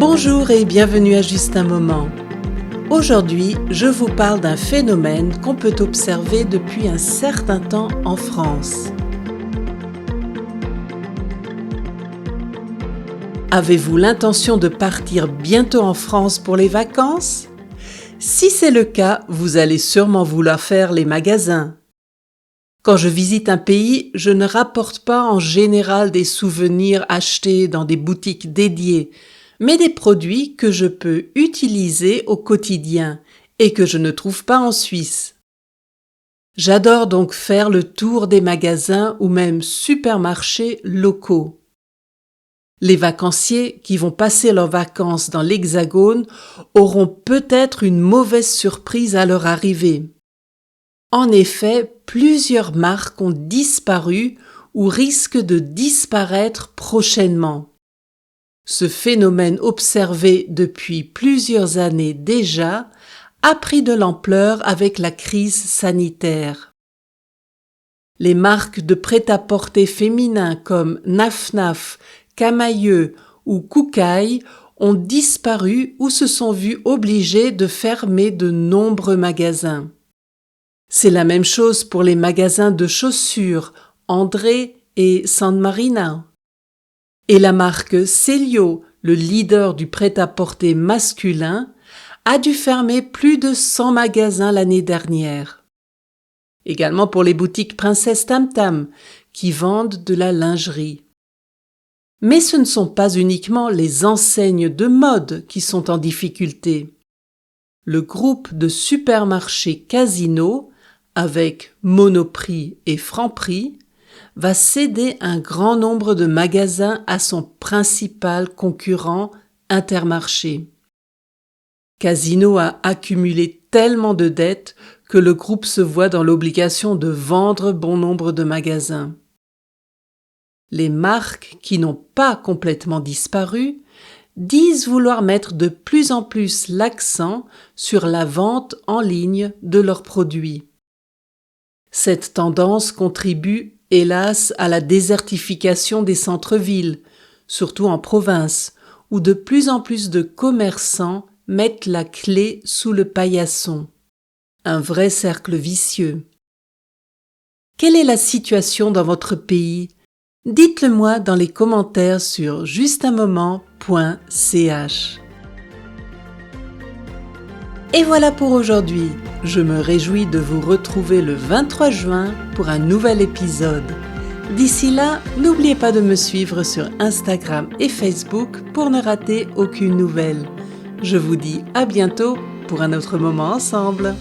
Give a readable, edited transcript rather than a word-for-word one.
Bonjour et bienvenue à Juste un moment. Aujourd'hui, je vous parle d'un phénomène qu'on peut observer depuis un certain temps en France. Avez-vous l'intention de partir bientôt en France pour les vacances? Si c'est le cas, vous allez sûrement vouloir faire les magasins. Quand je visite un pays, je ne rapporte pas en général des souvenirs achetés dans des boutiques dédiées, mais des produits que je peux utiliser au quotidien et que je ne trouve pas en Suisse. J'adore donc faire le tour des magasins ou même supermarchés locaux. Les vacanciers qui vont passer leurs vacances dans l'Hexagone auront peut-être une mauvaise surprise à leur arrivée. En effet, plusieurs marques ont disparu ou risquent de disparaître prochainement. Ce phénomène observé depuis plusieurs années déjà a pris de l'ampleur avec la crise sanitaire. Les marques de prêt-à-porter féminin comme Naf Naf, Camaïeu ou Koukaï ont disparu ou se sont vus obligés de fermer de nombreux magasins. C'est la même chose pour les magasins de chaussures André et San Marina. Et la marque Celio, le leader du prêt-à-porter masculin, a dû fermer plus de 100 magasins l'année dernière. Également pour les boutiques Princesse Tam Tam, qui vendent de la lingerie. Mais ce ne sont pas uniquement les enseignes de mode qui sont en difficulté. Le groupe de supermarchés Casino, avec Monoprix et Franprix, va céder un grand nombre de magasins à son principal concurrent Intermarché. Casino a accumulé tellement de dettes que le groupe se voit dans l'obligation de vendre bon nombre de magasins. Les marques qui n'ont pas complètement disparu disent vouloir mettre de plus en plus l'accent sur la vente en ligne de leurs produits. Cette tendance contribue, hélas, à la désertification des centres-villes, surtout en province, où de plus en plus de commerçants mettent la clé sous le paillasson. Un vrai cercle vicieux. Quelle est la situation dans votre pays? Dites-le moi dans les commentaires sur justunmoment.ch. Et voilà pour aujourd'hui. Je me réjouis de vous retrouver le 23 juin pour un nouvel épisode. D'ici là, n'oubliez pas de me suivre sur Instagram et Facebook pour ne rater aucune nouvelle. Je vous dis à bientôt pour un autre moment ensemble.